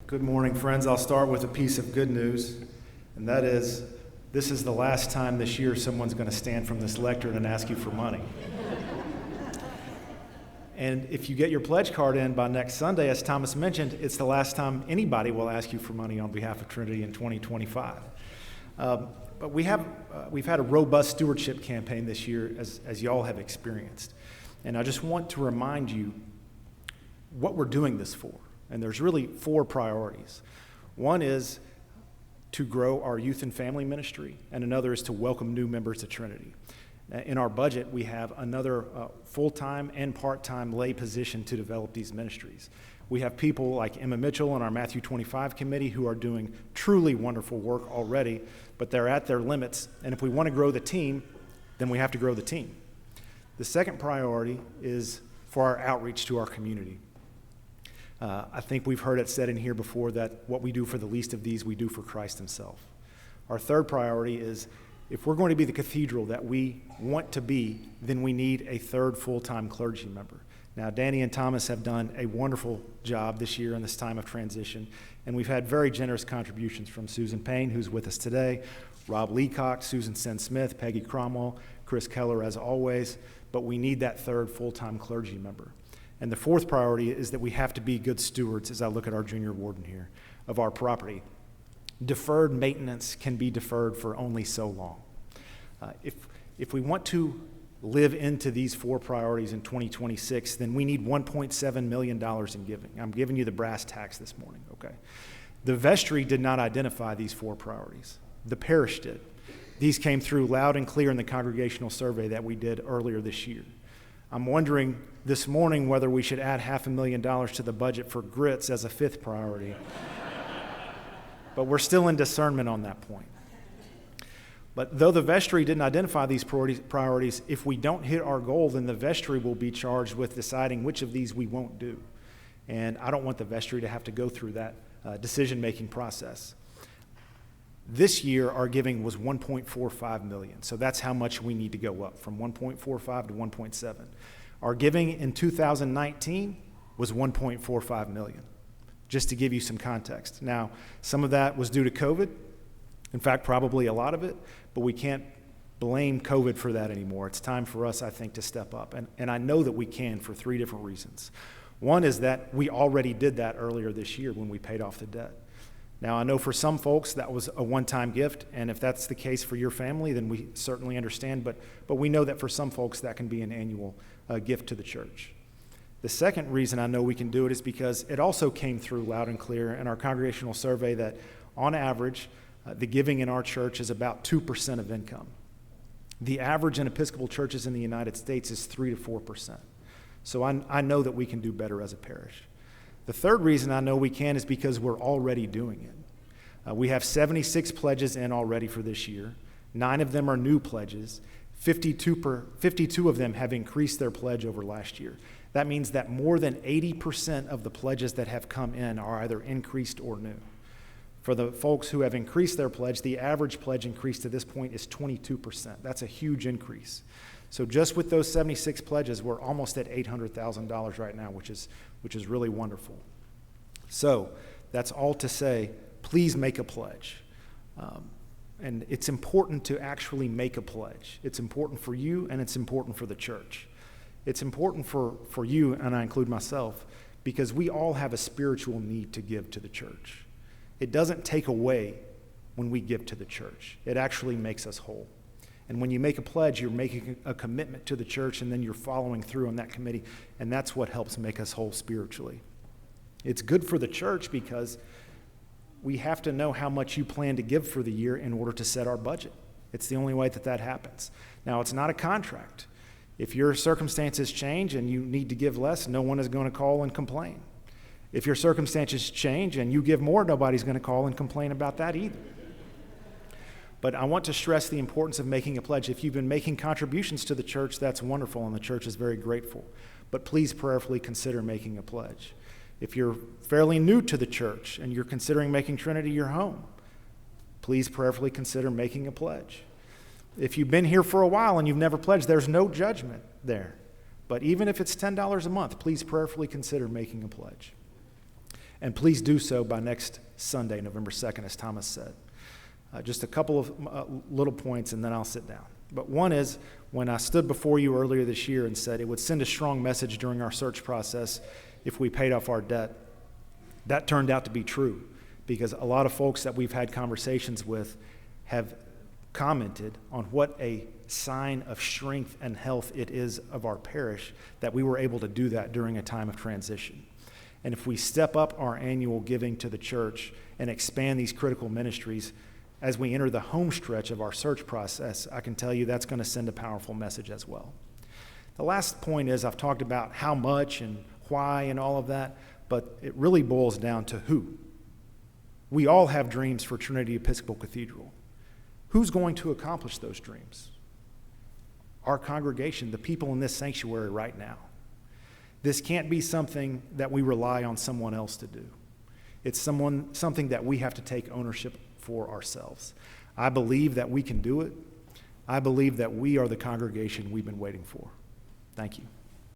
Good morning, friends. I'll start with a piece of good news, and that is, this is the last time this year someone's going to stand from this lectern and ask you for money. And if you get your pledge card in by next Sunday, as Thomas mentioned, it's the last time anybody will ask you for money on behalf of Trinity in 2025. But we've had a robust stewardship campaign this year, as y'all have experienced. And I just want to remind you what we're doing this for. And there's really 4 priorities. One is to grow our youth and family ministry, and another is to welcome new members to Trinity. In our budget, we have another full-time and part-time lay position to develop these ministries. We have people like Emma Mitchell on our Matthew 25 committee who are doing truly wonderful work already, but they're at their limits. And if we want to grow the team, then we have to grow the team. The second priority is for our outreach to our community. I think we've heard it said in here before that what we do for the least of these, we do for Christ himself. Our third priority is, if we're going to be the cathedral that we want to be, then we need a third full-time clergy member. Now, Danny and Thomas have done a wonderful job this year in this time of transition, and we've had very generous contributions from Susan Payne, who's with us today, Rob Leacock, Susan Sen-Smith, Peggy Cromwell, Chris Keller, as always, but we need that third full-time clergy member. And the fourth priority is that we have to be good stewards, as I look at our junior warden here, of our property. Deferred maintenance can be deferred for only so long. If we want to live into these 4 priorities in 2026, then we need $1.7 million in giving. I'm giving you the brass tacks this morning, okay? The vestry did not identify these 4 priorities. The parish did. These came through loud and clear in the congregational survey that we did earlier this year. I'm wondering this morning whether we should add $500,000 to the budget for grits as a 5th priority. But we're still in discernment on that point. But though the vestry didn't identify these priorities, if we don't hit our goal, then the vestry will be charged with deciding which of these we won't do. And I don't want the vestry to have to go through that decision-making process. This year, our giving was $1.45 million. So that's how much we need to go up, from 1.45 to 1.7. Our giving in 2019 was 1.45 million, just to give you some context. Now, some of that was due to COVID. In fact, probably a lot of it, but we can't blame COVID for that anymore. It's time for us, I think, to step up. And I know that we can for 3 different reasons. One is that we already did that earlier this year when we paid off the debt. Now, I know for some folks that was a one-time gift, and if that's the case for your family, then we certainly understand, but we know that for some folks that can be an annual gift to the church. The second reason I know we can do it is because it also came through loud and clear in our congregational survey that, on average, the giving in our church is about 2% of income. The average in Episcopal churches in the United States is 3 to 4%. So I know that we can do better as a parish. The third reason I know we can is because we're already doing it. We have 76 pledges in already for this year. 9 of them are new pledges. 52 of them have increased their pledge over last year. That means that more than 80% of the pledges that have come in are either increased or new. For the folks who have increased their pledge, the average pledge increase to this point is 22%. That's a huge increase. So just with those 76 pledges, we're almost at $800,000 right now, which is really wonderful. So that's all to say, please make a pledge. And it's important to actually make a pledge. It's important for you, and it's important for the church. It's important for you, and I include myself, because we all have a spiritual need to give to the church. It doesn't take away when we give to the church. It actually makes us whole. And when you make a pledge, you're making a commitment to the church, and then you're following through on that committee, and that's what helps make us whole spiritually. It's good for the church because we have to know how much you plan to give for the year in order to set our budget. It's the only way that happens. Now, it's not a contract. If your circumstances change and you need to give less, no one is going to call and complain. If your circumstances change and you give more, nobody's going to call and complain about that either. But I want to stress the importance of making a pledge. If you've been making contributions to the church, that's wonderful, and the church is very grateful. But please prayerfully consider making a pledge. If you're fairly new to the church and you're considering making Trinity your home, please prayerfully consider making a pledge. If you've been here for a while and you've never pledged, there's no judgment there. But even if it's $10 a month, please prayerfully consider making a pledge. And please do so by next Sunday, November 2nd, as Thomas said. Just a couple of little points, and then I'll sit down. But one is, when I stood before you earlier this year and said it would send a strong message during our search process if we paid off our debt, that turned out to be true, because a lot of folks that we've had conversations with have commented on what a sign of strength and health it is of our parish that we were able to do that during a time of transition. And if we step up our annual giving to the church and expand these critical ministries as we enter the home stretch of our search process, I can tell you that's going to send a powerful message as well. The last point is, I've talked about how much and why and all of that, but it really boils down to who. We all have dreams for Trinity Episcopal Cathedral. Who's going to accomplish those dreams? Our congregation, the people in this sanctuary right now. This can't be something that we rely on someone else to do. It's something that we have to take ownership for ourselves. I believe that we can do it. I believe that we are the congregation we've been waiting for. Thank you.